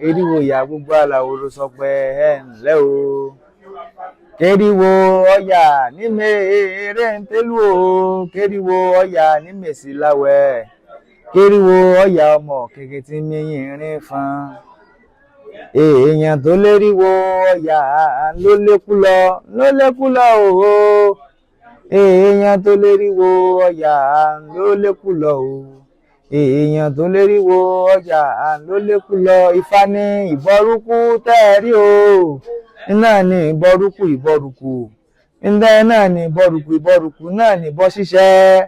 eriwo ìyá gbogbo aláwòrò sọ pé ẹ ǹlẹ́ o. Keriwo ọ̀yà ní mèrè ń tẹ́lú o, keriwo ọ̀yà ní mèsì láwẹ̀, keriwo ọ̀yà ọmọ kékeré tí mẹ́yìn rin fan. Èèyàn tó léríwo ọ̀yà ló lékú lọ o. Èèyàn tó léríwo ọ̀yà ló lékú lọ o. Èèyàn tó léríwo ọ̀yà ló lékú lọ. Ifá ní ìbọrúkú tẹ́ẹ̀rí o. Iná ni ìbọrúkú. Ǹdẹ́ náà ni ìbọrúkú náà ni bọ́ ṣíṣẹ́.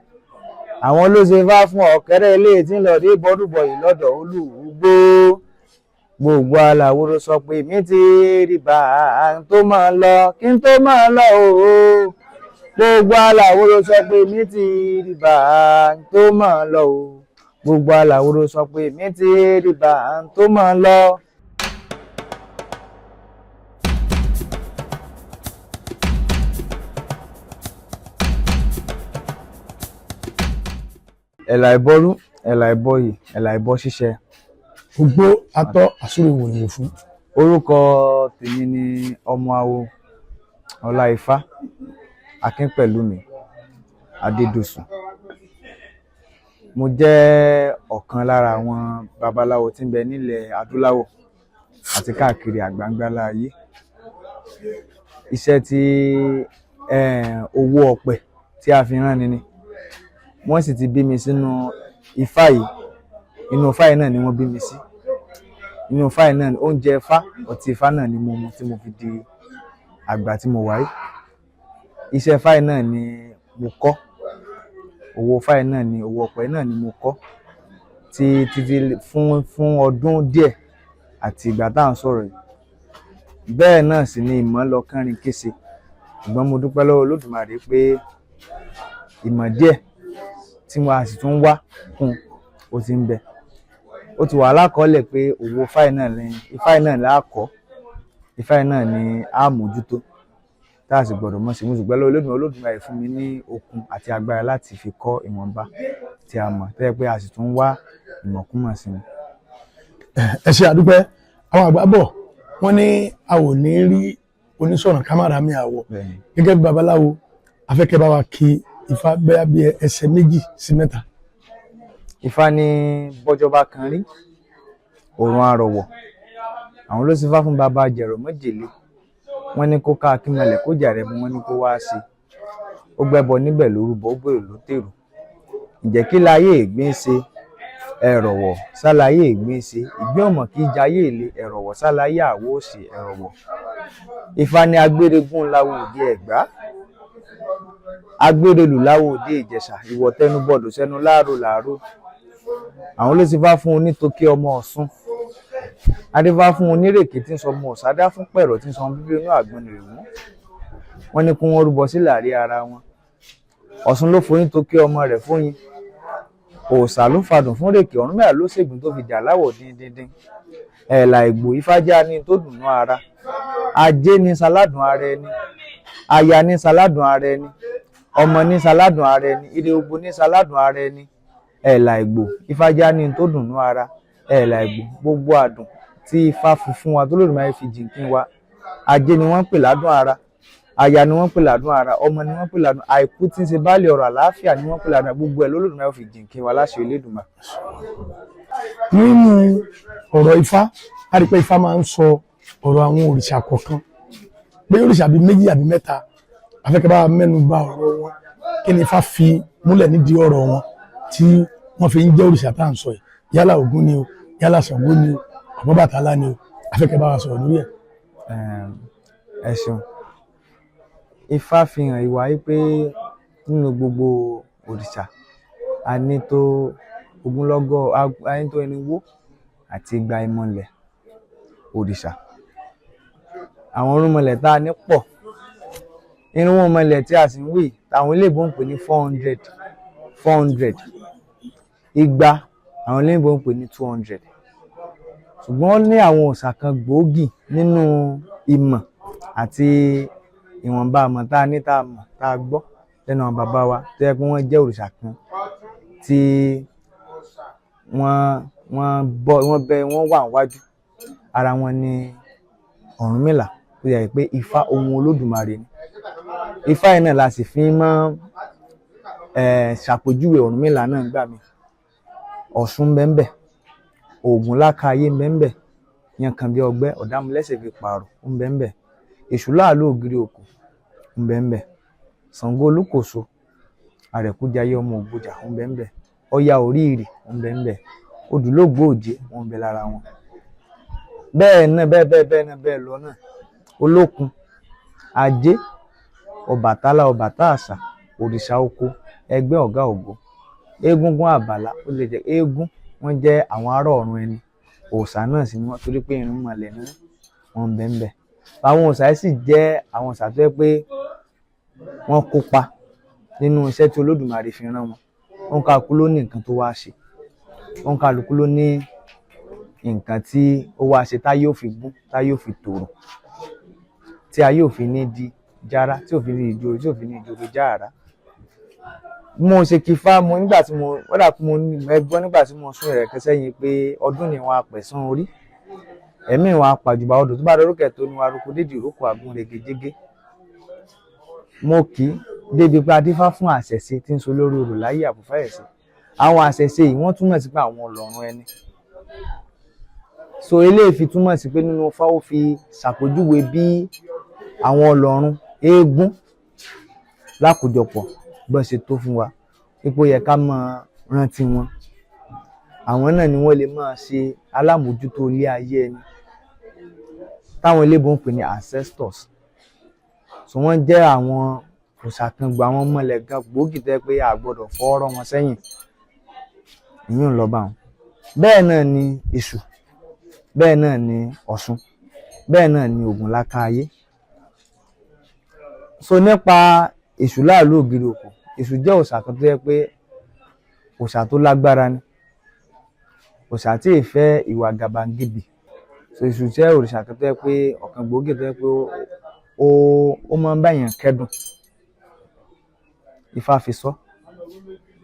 Àwọn ló ṣe fá fún ọ̀kẹ́rẹ́ ilé tí ń lọ dé bọ́dúbọ̀ yìí lọ́dọ̀ Olúgbó. Gbogbo aláwòrò sọ pé mi ti rí bá tó máa lọ kí n tó máa lọ o. Gbogbo aláwòrò sọ pé mi ti rí bá tó máa lọ o. Gbogbo aláwòrò sọ pé mi ti rí bá tó máa lọ. Ẹ̀là ìbọrú, ẹ̀là ìbọyì, ẹ̀là ìbọ ṣíṣẹ. Gbogbo atọ́ àsúrò ìwòyìn fún. Orúkọ tèmi ni ọmọ awo Ọláifá Akínpẹ̀lúmi Adédòsùn. Mo jẹ́ ọ̀kan lára àwọn babaláwo tí ń bẹ nílẹ̀ adúláwọ̀ àti káàkiri àgbáńgbálá ayé. Iṣẹ́ tí owó ọ̀pẹ tí a fi rán ni. Wọ́n sì ti bí mi sínú Ifá yìí. Inú Ifá yìí náà ni wọ́n bí mi sí. Inú Ifá yìí náà ni oúnjẹ Ifá, ọtí Ifá náà ni mo mu tí mo fi di àgbà tí mo wà yìí. Iṣẹ́ Ifá yìí náà ni mo kọ́. Owó Ifá yìí náà ni owó ọ̀pẹ náà ni mo kọ́. Títí fún ọdún díẹ̀ àti ìgbà tá à ń sọ̀rọ̀ yìí. Bẹ́ẹ̀ náà sì ni ìmọ̀ lọ kánrin kése. Ṣùgbọ́n mo dúpẹ́ lọ́wọ́ Olódùmarè pé ìmọ̀ díẹ̀ tí mo a sì tún wá kún ó ti ń bẹ. Ó ti wà lákọọ́lẹ̀ pé owó Ifá yìí náà là á kọ́. Ifá yìí náà ni a mójútó tá a sì gbọ́dọ̀ mọ̀ sí. Mo sì gbẹ́ lọ́wọ́ Olódùmarè fún mi ní okun àti agbára láti fi kọ́ ìwọ̀nba tí a mọ̀ tẹ́ pé a sì tún wá ìmọ̀kúmọ̀ sí ni. Ẹ ṣé àdúpẹ́. Àwọn àgbà bọ̀ wọ́n ní a ò ní rí oníṣọ̀nà kámárà mi àwọ̀. Gẹ́gẹ́ bí babaláwo afẹ́kẹ́ bá wa kí Ifá bẹ́ẹ̀ bí ẹsẹ̀ 2 sí 3. Ifá ní bọ́jọ́ bá kan rí òrùn àrọ̀wọ̀. Àwọn ló sì fá fún bàbá jẹ̀rọ̀ mọ́jèlé. Wọ́n ní kó ká akínmọ̀lẹ̀ kó jà rẹ̀ bí wọ́n ní kó wá sí. Ó gbẹ́bọ níbẹ̀ lórúbọ ó bèrè ló tèrò. Ǹjẹ́ kí láyé ìgbín ṣe ẹ̀rọ̀wọ̀ sáláyé ìgbín ṣe. Ìgbín ọmọ kí jayé ilé ẹ̀rọ̀wọ̀ sáláyé àwọ̀ òsì ẹ̀rọ̀wọ̀. Ifá ní agbéregún láwo òde Ẹ̀gbá. Agbérelù láwo òde Ìjẹ̀ṣà. Ìwọ̀ tẹnu bọ̀dọ̀ sẹ́nu láàrò. Àwọn ló sì fá fún onítòkè ọmọ Ọ̀ṣun. Adéfá fún onírèké tí ń sọ ọmọ Ọ̀ṣádá fún pẹ̀rọ̀ tí ń sọ bíbí inú àgbọn rẹ̀ mú. Wọ́n ní kí wọ́n rúbọ sí láàrin ara wọn. Ọ̀ṣun ló foyín tòkè ọmọ rẹ̀ fóyin. Òòṣà ló fadùn fún rèké. Ọ̀rúnmìlà ló ṣègùn tó fi jà láwọ̀ díndín. Ẹ̀là Ìgbò Ifá já ní tó dùnnú ara. Ajé ní saládùn ara ẹni. Aya ní saládùn ara ẹni. Ọmọ ní saládùn ara ẹni. Ire ogbó ní saládùn ara ẹni. Ẹ̀là Ìgbò Ifá já ní tó dùnnú ara. Ẹ̀là Ìgbò gbogbo àdùn tí Ifá fún wa tó Olódùmarè fi jìnkín wa. Ajé ni wọ́n pè ládùn ara. Aya ni wọ́n pè ládùn ara. Ọmọ ni wọ́n pè ládùn. Àìkú tí ń ṣe baálé ọrọ̀ àlàáfíà ni wọ́n pè ládùn. Gbogbo ẹ̀ l'Olódùmarè fi jìnkín wa láṣẹ Elédùmarè. Nínú ọ̀rọ̀ Ifá a rí pé Ifá máa ń sọ ọ̀rọ̀ àwọn òrìṣà kọ̀ọ̀kan pé òrìṣà bíi 2 àbí 3 afẹ́kẹ́ bá mẹ́nu bà ọ̀rọ̀ wọn. Kí ni Ifá fi múlẹ̀ nídìí ọ̀rọ̀ wọn tí wọ́n fi ń jẹ́ òrìṣà tá à ń sọ yìí? Yálà Ògún ni o, yálà Ṣàngó ni o, Ọbàtálá ni o. Afẹ́kẹ́ bá wa sọ̀rọ̀ lórí ẹ̀. Ẹ ṣeun. Ifá fi hàn ìwà yìí pé nínú gbogbo òrìṣà a ní tó ogunlọ́gọ̀, a ní tó irinwó àti igba ìmọ̀lẹ̀ òrìṣà. Àwọn irúnmọlẹ̀ tá a ní pọ̀. Irúnwó mọlẹ̀ tí a sì ń wí àwọn eléèbó ń pè ní 400. Igba àwọn eléèbó ń pè ní 200. Ṣùgbọ́n ó ní àwọn òòṣà kan gbòógì nínú ìmọ̀ àti ìwọ̀nba àmọ̀ tá a ní tá a mọ̀ tá a gbọ́ lẹ́nu àwọn bàbá wa tó yẹ pé wọ́n jẹ́ òrìṣà kan tí wọ́n wà níwájú. ara wọn ni Ọ̀rúnmìlà tó yẹ pé Ifá ohun Olódùmarè ni. Ifá yìí náà la sì fi máa ṣàpèjúwe Ọ̀rúnmìlà náà gbà mí. Ọ̀ṣun bẹ́ńbẹ́, Ògún lákàáyé bẹ́ńbẹ́, Yankan bí ọgbẹ́, Ọ̀dàmúlẹ́sẹ̀ fi pààrọ̀ bẹ́ńbẹ́, Èṣù láàlú ògiri òkú bẹ́ńbẹ́, Ṣàngó Olúkòso, Àrẹ̀kújayé ọmọ Ògbójà bẹ́ńbẹ́, Ọya Oríìrì bẹ́ńbẹ́, Odùlógbò Òjé ń bẹ lára wọn. Bẹ́ẹ̀ náà bẹ́ẹ̀ lọ náà, Olókun, Ajé, Ọbàtálá Ọbàtáàṣà, òrìṣà oko, ẹgbẹ́ ọ̀gá ògo, Egungun Àbàlá, ó lè jẹ́ eégún, wọ́n jẹ́ àwọn ará ọ̀run ẹni, òòṣà náà sì ni wọ́n torí pé irúnmọlẹ̀ ni wọ́n bẹ́ńbẹ́. Àwọn òòṣà yìí sì jẹ́ àwọn òòṣà tó yẹ pé wọ́n kópa nínú iṣẹ́ tí Olódùmarè fi rán wọn. Òǹkàlùkù ló ní nǹkan tó wá ṣe, òǹkàlùkù ló ní nǹkan tí ó wá ṣe táyé ò fi gún, táyé ò fi tòrò, tí ayé ò fi ní di jára, tí ò fi ní ìjòrò, tí ò fi ní ìjòrò jára. Mo ṣe kífá mo nígbà tí mo wọ́dà pé mo ẹgbọ́n nígbà tí mo sún ìrẹ̀kẹ́ sẹ́yìn pé ọdún ni wọn apẹ̀sán orí, ẹ̀mí wọn apàjùbà odò tó bá dọ̀rọ̀kẹ̀ tó ní wọn arúgbó dédì ìrókò àgún regejege. Mo kì í débi pé adífá fún àṣẹ̀ṣe tí ń so lórí orò láyé àbúfáyẹ̀sí. Àwọn àṣẹ̀ṣe yìí wọ́n túmọ̀ sí pé àwọn ọlọ́run ẹni. So eléyìí fi túmọ̀ sí pé nínú Ifá ó fi ṣàpèjúwe bí àwọn ọlọ́run eégún lákòjọpọ̀ bó ṣe tó fún wa. Ipò yẹ ká máa rántí wọn. Àwọn náà ni wọ́n lè máa ṣe alámòjútó ilé ayé ẹni. Táwọn eléèbó ń pè ní ancestors. So wọ́n jẹ́ àwọn òṣàkàngbò, àwọn mọ̀lẹ́gàn gbòógì tẹ́ pé a gbọ́dọ̀ fọ́rọ́ wọn sẹ́yìn. Ìyún lọ bá wọn. Bẹ́ẹ̀ náà ni Èṣù, bẹ́ẹ̀ náà ni Ọ̀ṣun, bẹ́ẹ̀ náà ni Ògún lákàáyé. So nípa Èṣù láàlú ògiri òkú, Èṣù jẹ́ òòṣà kan tó yẹ pé òòṣà tó lágbára ni, òòṣà tí ì fẹ́ ìwà gàbàǹgebè. So Èṣù jẹ́ òòṣà kan tó yẹ pé ọ̀kan gbòógì tó yẹ pé ó máa ń báyàn kẹ́dùn. Ifá fi sọ.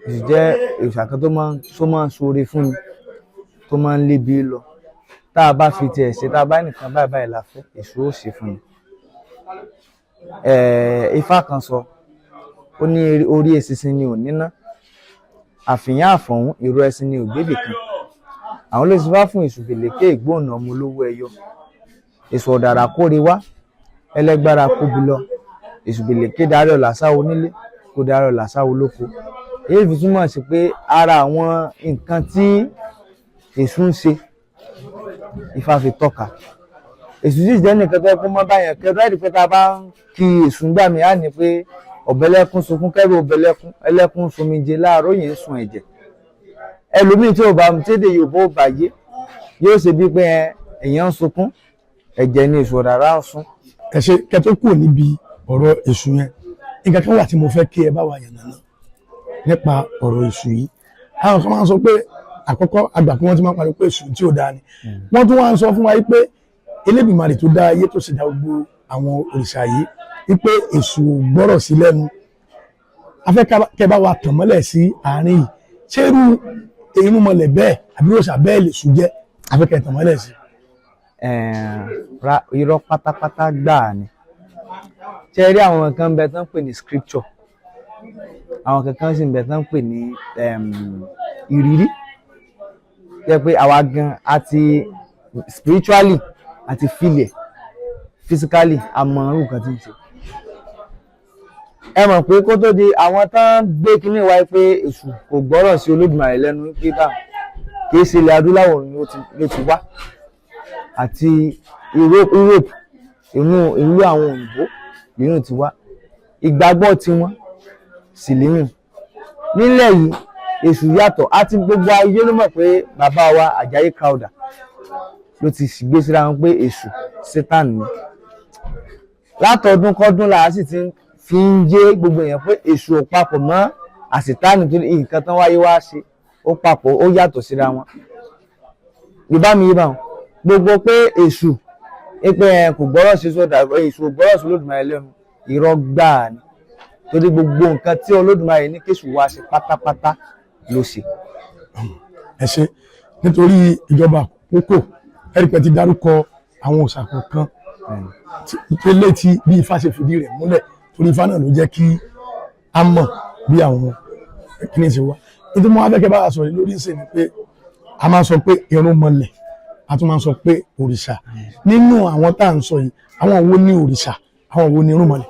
Èṣù jẹ́ òòṣà kan tó máa ń ṣoore fún ni, tó máa ń lébi lọ. Tá a bá fi tiẹ̀ ṣe, tá a bá nìkan báyìí la fẹ́, Èṣù ó ṣe fún ni. Ifá kan sọ, ó ní orí eṣinṣin ni ò níná, àfìyàn àfọ̀hún ìró ẹṣin ni ò gbébì kan. Àwọn ló ti wá fún Èṣù fèlèké ìgbóònà ọmọ olówó ẹyọ. Èṣù ọ̀dàrà kóre wá, ẹlẹ́gbára kóbi lọ. Èṣù fèlèké darí ọ̀là sáwo nílé, kó darí ọ̀là sáwo lóko. Èyí fi túmọ̀ sí pé ara àwọn nǹkan tí Èṣù ń ṣe, Ifá fi tọ́ka. Èṣù sì jẹ́ nìkan tó yẹ kó mọ́ báyàn kẹ́dùn. Láì pé tá a bá ń kí Èṣù gbà mí á ní pé ọ̀bẹ̀lẹ́kún sunkún kẹ́rù ọ̀bẹ̀lẹ́kún, ẹlẹ́kún somijé láàárọ̀ yìí ń sun ẹ̀jẹ̀. Ẹlòmíì tí ò bá tèdè Yorùbá ò bàyé yóò ṣe bí pé èèyàn ń sunkún, ẹ̀jẹ̀ ni Èṣù ọ̀dàrà ń sun. Ẹ ṣe kẹtó kúrò níbi ọ̀rọ̀ Èṣù yẹn, nǹkan kan wà tí mo fẹ́ kí ẹ bá wa yànnàná nípa ọ̀rọ̀ Èṣù yìí. Àwọn kan máa ń sọ pé àkọ́kọ́ àgbà pé wọ́n ti máa ń parí pé Èṣù tí ò dáa ni. Wọ́n tún wá ń sọ fún wa pé Elédùmarè tó dá ayé tó sì dá gbogbo àwọn òrìṣà yìí wípé Èṣù gbọ́rọ̀ sí lẹ́nu. A fẹ́ kẹ́ bá wa tàn mọ́lẹ̀ sí àárín yìí. Ṣé irú mọ̀lẹ̀ bẹ́ẹ̀ àbí òrìṣà bẹ́ẹ̀ lè Èṣù jẹ́? A fẹ́ kẹ́ tàn mọ́lẹ̀ sí. Irọ́ pátápátá gbáà ni. Ṣé rí àwọn kan bẹ tán pè ní scripture, àwọn kankan sì bẹ tán pè ní ìrírí. Jẹ́ pé àwa gan àti spiritually àti physically àmọ́ nǹkan tí ń ṣe. Ẹ mọ̀ pé kó tó di àwọn tán gbé kíní wáyé pé Èṣù kò gbọ́rọ̀ sí Olódùmarè lẹ́nu pé bá kìí ṣe ilẹ̀ adúláwọ̀ ló ti wá, àti Europe ìlú àwọn òyìnbó lẹ́yìn ti wá. Ìgbàgbọ́ tiwọn sì lẹ́yìn. Nílẹ̀ yìí Èṣù yàtọ̀, àti gbogbo ayé ló mọ̀ pé bàbá wa Àjàyí Crowther ló ti gbé síra wọn pé Èṣù Satan ni. Látọdún kọ́dún là sì ti fi ń yé gbogbo èèyàn pé Èṣù ò papọ̀ mọ́ Àsítánì, tó nǹkan tán wáyé wá ṣe ó papọ̀, ó yàtọ̀ síra wọn. Yorùbá mi yé bá wọn. Gbogbo pé Èṣù pé kò gbọ́rọ̀ sí sọ́dà, Èṣù ò gbọ́rọ̀ sí Olódùmarè lẹ́nu, irọ́ gbáà ni. Torí gbogbo nǹkan tí Olódùmarè ní kí Èṣù wá ṣe pátápátá ló ṣe. Ẹ ṣe nítorí ìjọba àkókò ẹ̀rí pé ti dárúkọ àwọn òòṣà kọ̀ọ̀kan tẹ́lẹ̀ tí bí Ifá ṣe fìdí rẹ̀ múlẹ̀ torí Ifá náà ló jẹ́ kí a mọ̀ bí àwọn kíní ṣe wá. Nítorí mo wá fẹ́ kẹ́ bá a sọ̀rọ̀ lórí ìsìn ni pé a máa sọ pé irúnmọlẹ̀ a tún máa sọ pé òrìṣà. Nínú àwọn tá à ń sọ yìí àwọn wo ni òrìṣà àwọn wo ni irúnmọlẹ̀?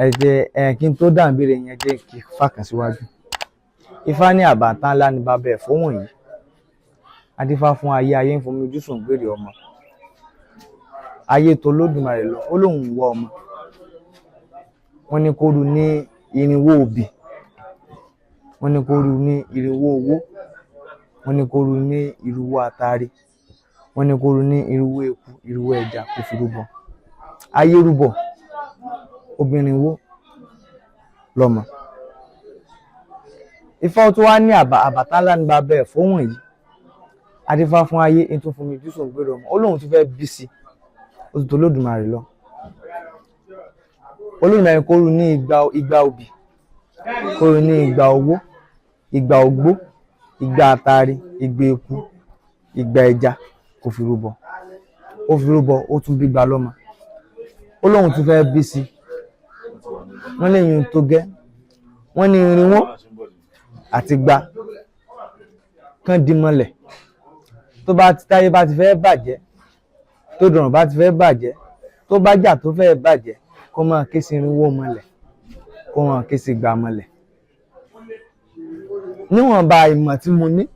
Ẹ jẹ́ kí n tó dáhùn ìbéèrè yẹn jẹ́ kí fàkàn síwájú. Ifá ní àbàtà ńlá ní bàbá ẹ̀fọ́ wọ̀nyí. Adífá fún ayé ń fomi ojú sùn gbèrè ọmọ. Ayé tó lódùmarè lọ ó lóun wọ ọmọ. Wọ́n ní kó ru ní irinwó òbí. Wọ́n ní kó ru ní irinwó owó. Wọ́n ní kó ru ní irinwó àtàrí. Wọ́n ní kó ru ní irinwó eku irinwó ẹja kó fi rúbọ. Ayé rúbọ obìnrin wo lọ́mọ. Ifá tó wá ní àbàtà ńlá ní bàbá ẹ̀fọ́ wọ̀nyí. Adífá fún ayé ń tún fomi ojú sùn gbèrè ọmọ. Ó lóun tún fẹ́ bí sí ó ti tó lódùmarè lọ. Olódùmarè kó ru ní igba òbí, kó ru ní igba owó, igba ògbó, igba àtàrí, igba eku, igba ẹja kó fi rúbọ. Ó fi rúbọ ó tún bí gba lọ́mọ. Ó lóun tún fẹ́ bí sí. Wọ́n lè yun tó gẹ́. Wọ́n ní irinwó àti gba kán di mọ́lẹ̀. Tó bá ti táyé bá ti fẹ́ bàjẹ́, tó dọ̀rùn bá ti fẹ́ bàjẹ́, tó bá jà tó fẹ́ bàjẹ́, kó máa ké sí irinwó mọ́lẹ̀, kó máa ké sí igba mọ́lẹ̀. Níwọ̀nba ìmọ̀ tí mo ní,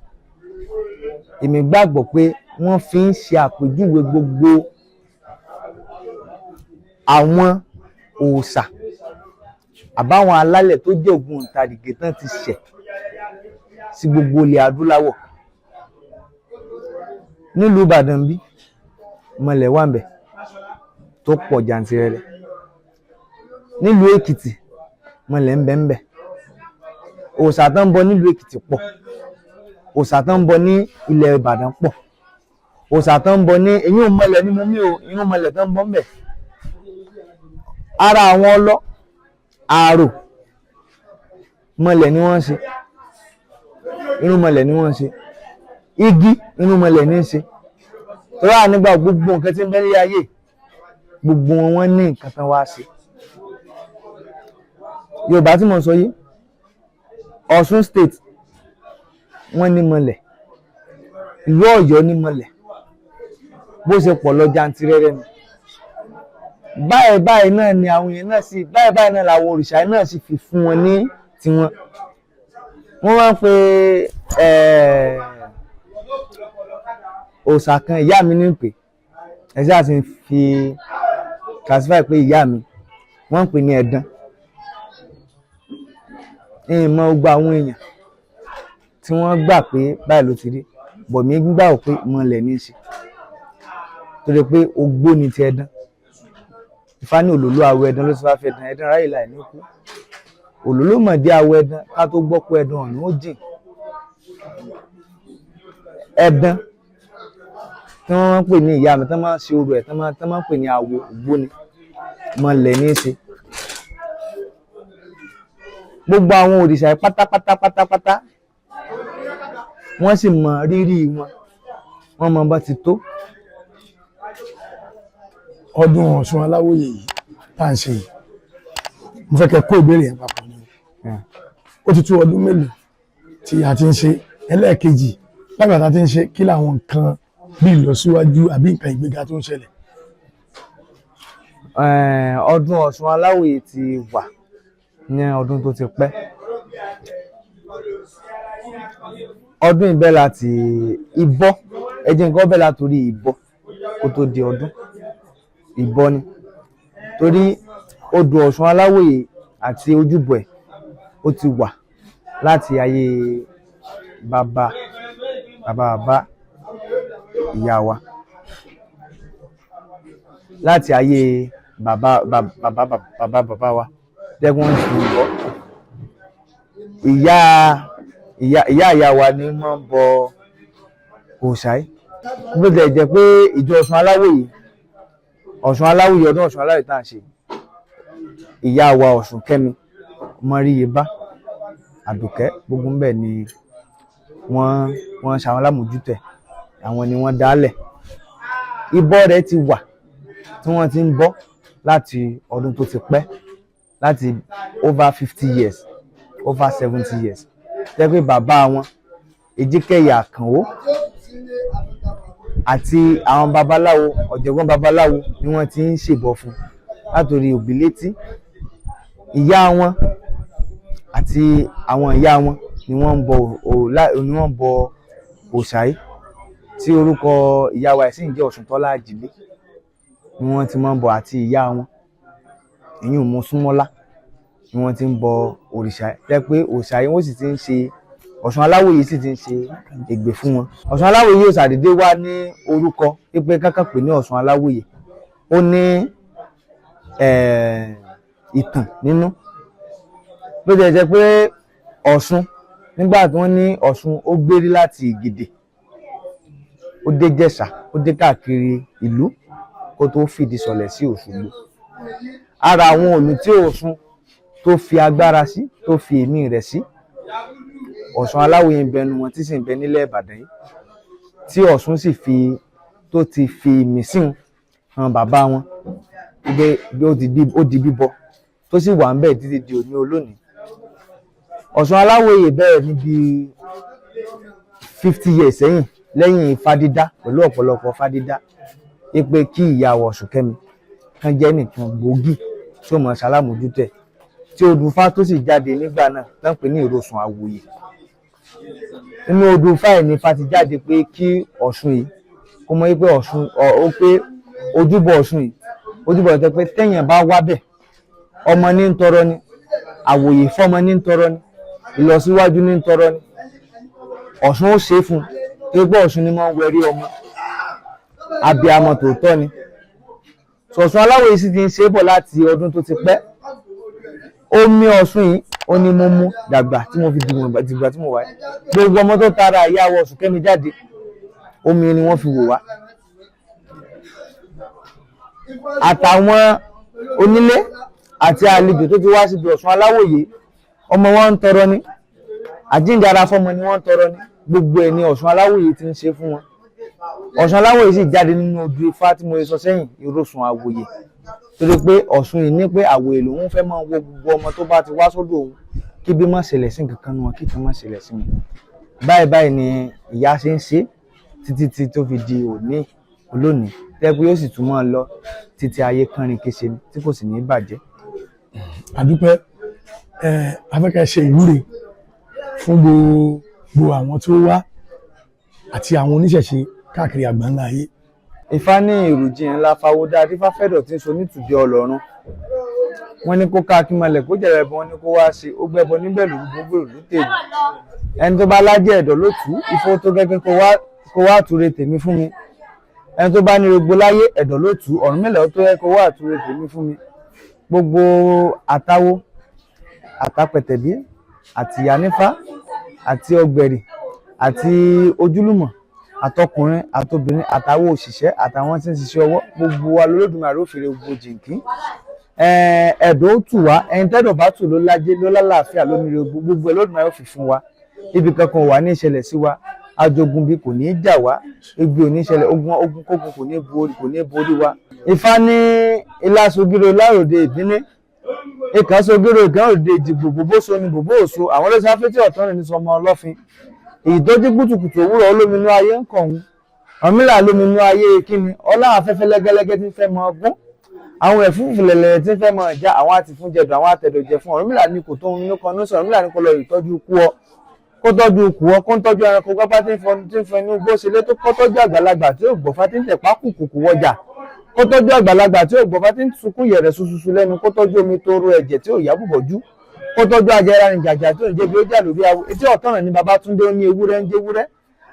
èmi gbàgbọ́ pé wọ́n fi ń ṣe àpèjúwe gbogbo àwọn òòṣà àbáwọn alálẹ̀ tó jẹ́ ògbóǹtarìgì tán ti ṣẹ̀ sí gbogbo ilẹ̀ adúláwọ̀. Nílùú Ìbàdàn bí mọ́lẹ̀ wà ńbẹ̀ tó pọ̀ jàǹtìrẹrẹ. Nílùú Èkìtì mọ́lẹ̀ ń bẹ ńbẹ̀. Òòṣà tán ń bọ nílùú Èkìtì pọ̀. Òòṣà tán ń bọ ní ilẹ̀ Ìbàdàn pọ̀. Òòṣà tán ń bọ ní eyín mọ́lẹ̀ ní mo mí o inú mọ́lẹ̀ tán ń bọ ńbẹ̀. Ara àwọn ọlọ́ àrò mọ́lẹ̀ ni wọ́n ṣe. Inú mọ́lẹ̀ ni wọ́n ṣe. Igi inú mọ́lẹ̀ ní í ṣe. Torí àwọn nígbà gbogbo nǹkan tí ń bẹ ní ayé gbogbo wọn ní nǹkan tán wá ṣe. Yorùbá tí mo sọ yìí Ọ̀ṣun state wọ́n ní mọ́lẹ̀. Ìlú Ọ̀yọ́ ní mọ́lẹ̀. Bó ṣe pọ̀ lọ jàǹtìrẹrẹ nù. Báyìí náà ni àwọn èèyàn náà sì báyìí náà làwọn òrìṣà náà sì fi fún wọn ní tiwọn. Wọ́n máa ń pe òòṣà kan ìyá mi ní pé ẹ̀sẹ̀ àti fi classify pé ìyá mi wọ́n ń pè ní ẹ̀dán. Ìmọ̀ gbogbo àwọn èèyàn tí wọ́n gbà pé báyìí ló ti rí bọ̀mí gbà ó pé mọ́lẹ̀ ní í ṣe torí pé ogbó ni ti ẹ̀dán. Ifá ní òlòló awọ ẹ̀dán ló ti wá fẹ́ ẹ̀dán ẹ̀dán ráyè láì ní kú. Òlòló mọ̀dé awọ ẹ̀dán ká tó gbọ́ pé ẹ̀dán ọ̀nà ó jìn. Ẹ̀dán tí wọ́n máa ń pè ní ìyá mi tí wọ́n máa ń ṣe orò ẹ̀ tí wọ́n máa ń pè ní àwo ògbóni mọ́lẹ̀ ní í ṣe. Gbogbo àwọn òrìṣà pátápátá wọ́n sì mọ rírì wọn, wọ́n mọ bá ti tó. Ọdún Ọ̀ṣun Aláwòyè yìí tá à ń ṣe yìí mo fẹ́ kẹ́ kó ìbéèrè yẹn papọ̀ ni. Ó ti tó ọdún mélòó tí a ti ń ṣe ẹlẹ́ẹ̀kejì lágbà tá a ti ń ṣe kí làwọn nǹkan bí ìlọsíwájú àbí nǹkan ìgbéga tó ń ṣẹlẹ̀? Ọdún Ọ̀ṣun Aláwòyè ti wà ní ọdún tó ti pẹ́. Ọdún ìbẹ́ láti ìbọ ẹjẹ nǹkan bẹ́ látòrí ìbọ kó tó di ọdún ìbọ ni torí odò Ọ̀ṣun Aláwòyè àti ojúbọ ẹ̀ ó ti wà láti ayé bàbá ìyá wa, láti ayé bàbá wa tẹ́gbọ́n ti bọ́. Ìyá wa ni wọ́n bọ òòṣà yìí. Bó tilẹ̀ jẹ́ pé ìjọ Ọ̀ṣun Aláwòyè ọdún Ọ̀ṣun Aláwòyè tá à ń ṣe ìyá wa Ọ̀ṣun Kẹ́mi Mọ́ríyebá Àdùkẹ́ gbogbo ń bẹ̀ ni wọ́n ṣàwọn alámòjútẹ̀ àwọn ni wọ́n dálẹ̀ ibọ̀ rẹ̀ ti wà tí wọ́n ti ń bọ́ láti ọdún tó ti pẹ́, láti over 50 years, over 70 years. Jẹ́ pé bàbá wọn Èjìkẹ́yà Àkànó àti àwọn babaláwo, ọ̀jọ̀gbọ́n babaláwo ni wọ́n ti ń ṣèbọ fún látòrí Òbílétí. Ìyá wọn àti àwọn ìyá wọn ni wọ́n ń bọ òòṣà yìí, tí orúkọ ìyá wa sì ń jẹ́ Ọ̀ṣuntọ́lá Àjìlé ni wọ́n ti máa ń bọ, àti ìyá wọn ìyún Mọ́súnmọ́lá ni wọ́n ti ń bọ òrìṣà yìí. Jẹ́ pé òòṣà yìí wọ́n sì ti ń ṣe, Ọ̀ṣun Aláwòye sì ti ń ṣe ègbè fún wọn. Ọ̀ṣun Aláwòye yóò ṣàdédé wá ní orúkọ pípẹ́ kankan pè ní Ọ̀ṣun Aláwòye, ó ní ìtàn nínú. Bó ti jẹ́ pé Ọ̀ṣun, nígbà tí wọ́n ní Ọ̀ṣun ó gbérí láti Ìgèdè, ó dé Jẹ̀ṣà, ó dé káàkiri ìlú kó tó fìdí sọlẹ̀ sí Òṣogbo. Ara àwọn òlù tí Ọ̀ṣun tó fi agbára sí, tó fi ẹ̀mí rẹ̀ sí, Ọ̀ṣun Aláwòye ń bẹnu wọn tí sì ń bẹ nílẹ̀ Ìbàdàn yìí, tí Ọ̀ṣun sì tó ti fi ìmísìn hàn bàbá wọn bí ó di bíbọ, tó sì wà ń bẹ̀ títí di òní olónìí. Ọ̀ṣun Aláwòye bẹ̀rẹ̀ níbi 50 years sẹ́yìn, lẹ́yìn fádídá, pẹ̀lú ọ̀pọ̀lọpọ̀ fádídá, pé kí ìyá wa Ọ̀ṣunkẹ́mi kan jẹ́ nìkan gbòógì tí ó mọ̀ ṣalámójútó ẹ̀, tí odù Ifá tó sì jáde nígbà náà tán pè ní Ìrosùn Àwòyè. Nínú odù Ifá ẹ̀ ní Ifá ti jáde pé kí Ọ̀ṣun yìí kó mọ̀ pé Ọ̀ṣun pé ojúbọ Ọ̀ṣun yìí, ojúbọ ìtẹ́ pé téèyàn bá wá bẹ̀, ọmọ ní ń tọrọ ni, àwòyè fọ́mọ ní ń tọrọ ni, ìlọsíwájú ní ń tọrọ ni. Ọ̀ṣun ó ṣe é fún un, tó gbọ́ Ọ̀ṣun ni máa ń wẹrí ọmọ, abiyamọ tòótọ́ ni. Ọ̀ṣun Aláwòye sì ti ń ṣe é bọ̀ láti ọdún tó ti pẹ́. Omi Ọ̀ṣun yìí ó ní mo mú dàgbà tí mo fi dìgbà tí mo wà yìí. Gbogbo ọmọ tó tara ìyá wa Ọ̀ṣunkẹ́mi jáde, omi ni wọ́n fi wò wá. Àtàwọn onílé àti àlejò tó ti wá síbi Ọ̀ṣun Aláwòye, ọmọ wọn ń tọrọ ni, àjíǹde ara fọ́mọ ni wọ́n ń tọrọ ni. Gbogbo ẹ̀ ni Ọ̀ṣun Aláwòye ti ń ṣe fún wọn. Ọ̀ṣun Aláwòye sì jáde nínú odù Ifá tí mo sọ sẹ́yìn, Ìrosùn Àwòyè, torí pé Ọ̀ṣun yìí ní pé àwòyè lòun fẹ́ máa wo gbogbo ọmọ tó bá ti wá sọ́dọ̀ òun, kí bí má ṣẹlẹ̀ sí nǹkan nu wọn, kí kan má ṣẹlẹ̀ sí wọn. Báyìí ni ìyá ṣe ń ṣe títí tó fi di òní olónìí, tẹ́ pé yóò sì tún máa lọ títí ayé kánrin kése tí kò sì ní bàjẹ́. Àdúpẹ́, afẹ́kẹ́ ṣe ìwúre fún gbogbo àwọn tó wá àti àwọn oníṣẹ̀ṣe káàkiri àgbáńlá ayé. Ifá ní èròjì ńlá fáwọ́dá tí fáfẹ́dọ̀ tí ń so nítùdí Ọlọ́run. Wọ́n ní kó ká kí malẹ̀ kó jẹ̀rẹ̀ bọ́, wọ́n ní kó wá ṣe ó gbẹ́bọ níbẹ̀ lórí gbogbo ìlú tèmi. Ẹni tó bá lájẹ́ ẹ̀dọ̀ ló tú, Ifá tó gẹ́gẹ́ kó wá túre tèmi fún mi. Ẹni tó bá ní rogbo láyé ẹ̀dọ̀ ló tú, Ọ̀rúnmìlà tó yẹ kó wá túre tèmi fún mi. Gbogbo àtàwó, àtàpẹ̀tẹ̀bí, àti Yanífá, àti ọ̀gbẹ̀rì, àti ojúlùmọ̀, àtọkùnrin àtobìnrin, àtàwọn òṣìṣẹ́ àtàwọn tí ń ṣiṣẹ́ ọwọ́, gbogbo wa lÓlódùmarè ó fèrè gbogbo jìnkí. Ẹ̀dọ̀ ó tù wá, ẹni tẹ́dọ̀ bá tù ló lájẹ́ ló lálàáfíà lómìnira, gbogbo Olódùmarè ó fi fún wa. Ibi kankan wà ní ìṣẹ̀lẹ̀ sí wa, ajogun bí kò ní í jà wá, ebi ò ní ìṣẹ̀lẹ̀, ogun kógun kò ní borí wa. Ifá ní ilá sogiro láròde ìbíní, ìkà sogiro ìkà òde ìdìbò, bòbó so ni bòbó òso, àwọn olóṣèlú afẹ́tí ọ̀tọ́ rẹ̀ ní sọmọ ọlọ́fin. Èyí tó jí kùtùkùtù òwúrọ̀ olóminú ayé ń kọ̀ọ̀hún, Ọ̀rúnmìlà lóminú ayé kíni, ọlá afẹ́fẹ́ lẹ́gẹ́lẹ́gẹ́ tí ń fẹ́ mọ ọgbọ́n, àwọn ẹ̀fúùfù lẹ̀lẹ̀ tí ń fẹ́ mọ ìjà, àwọn àti fún jẹ̀dọ̀, àwọn àtẹ̀dọ̀ jẹ fún. Ọ̀rúnmìlà ní kò tó ń nínú kan ní sọ, Ọ̀rúnmìlà ní kó lọ ìtọ́jú ikú ọ, kó tọ́jú ikú ọ, kó ń tọ́jú ẹranko pápá tí ń fọ inú igbó ṣe lé, tó kó tọ́jú àgbàlagbà tí ó gbọ̀fá tí ń tẹ̀pá kùkùkù wọjà, kó tọ́jú àgbàlagbà tí ó gbọ̀fá tí ń sunkún yẹ̀rẹ̀ ṣuṣuṣu lẹ́nu, kó tọ́jú omi tó ro ẹ̀jẹ̀ tí ó yá bùbọ̀jú, kó tọ́jú ajẹra ní jàjà tí ò ń jẹ́ bí ó jà lórí awo. Etí ọ̀tọ̀nà ní Babátúndé ó ní ewúrẹ́ ń jẹ́wúrẹ́,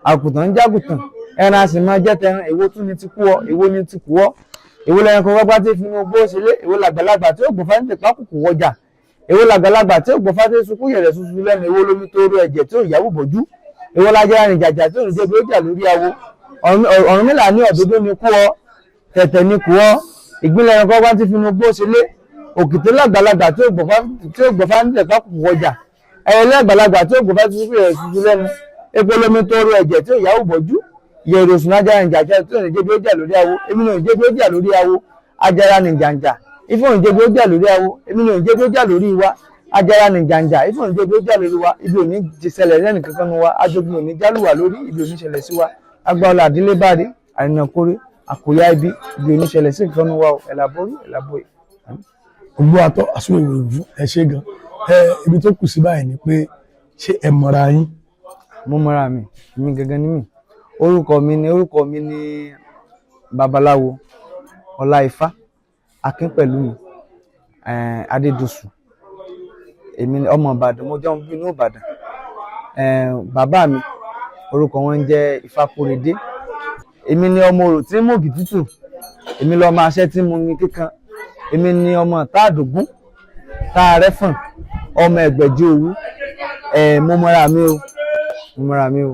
àgùntàn ń jágùntàn, ẹran a sì máa jẹ́ tẹran. Èwo tún ni ti kú ọ, èwo ni ti kú ọ, èwo lẹ́ranko pápá tí fi inú igbó ṣe lé, èwo làgbàlagbà tí ó gbọ̀fá tí ń tẹ̀pá kùkù wọjà, èwo làgbàlagbà tí ó gbọ̀fá tí ń sunkún yẹ̀rẹ̀ ṣuṣuṣu lẹ́nu, èwo lomi tó ro ẹ̀jẹ̀ tí ó yá bùbọ̀jú, èwo lájẹra ní jàjà tí ò ń jẹ́ bí ó jà lórí awo. Ọ̀rúnmìlà ní òdodo ni kú ọ, tẹ̀tẹ̀ ni kú ọ, ìgbínlẹ̀ ẹranko pápá tí fi inú igbó ṣe lé, òkìtì lágbàlagbà tí ó gbọ̀fá ní tẹ̀pá kùkù wọjà, ẹyẹlé àgbàlagbà tí ó gbọ̀fá tí sunkún yẹ̀rẹ̀ ṣuṣuṣu lẹ́nu, epo lomi tó ro ẹ̀jẹ̀ tí ó yá bùbọ̀jú, yẹ̀rọ sùn ajára ní jàjà tó ní jẹ́bi ó jà lórí awo èmi náà jẹ́bi ó jà lórí awo ajára ní jàǹjà ifọ̀ ní jẹ́bi ó jà lórí awo èmi náà jẹ́bi ó jà lórí wa ajára ní jàǹjà ifọ̀ ní jẹ́bi ó jà lórí wa ibi òní ti ṣẹlẹ̀ lẹ́nu kankan nu wa ajogun òní jálùwà lórí ibi òní ṣẹlẹ̀ sí wa agbáọlá àdílé báre àrìnàkórè àkóyá ibi òní ṣẹlẹ̀ sí kankan nu wa ẹ̀làbórí ẹ̀làbóyè. gbogbo àtọ àsúrò ìwòrán ẹ ṣe gan ibi tó kù sí báyìí ni pé ṣé ẹ mọ̀ra yín. mo mọ̀ra mi èmi gangan ni mí orúkọ mi ni babaláwo ọláifá akínpẹ̀lúmi adédọ̀sù èmi ọmọ ìbàdàn mo jẹ́ ọmọ bíbí inú ìbàdàn bàbá mi orúkọ wọn ń jẹ́ ifákúrédé èmi ni ọmọ orò tí ń mú òbí tútù èmi lọmọ aṣẹ́ tí ń mú mi kíkan èmi ni ọmọ táàdógún táàrẹ́fọ̀n ọmọ ẹgbẹ̀jì òwú mo mọ̀ra mi o.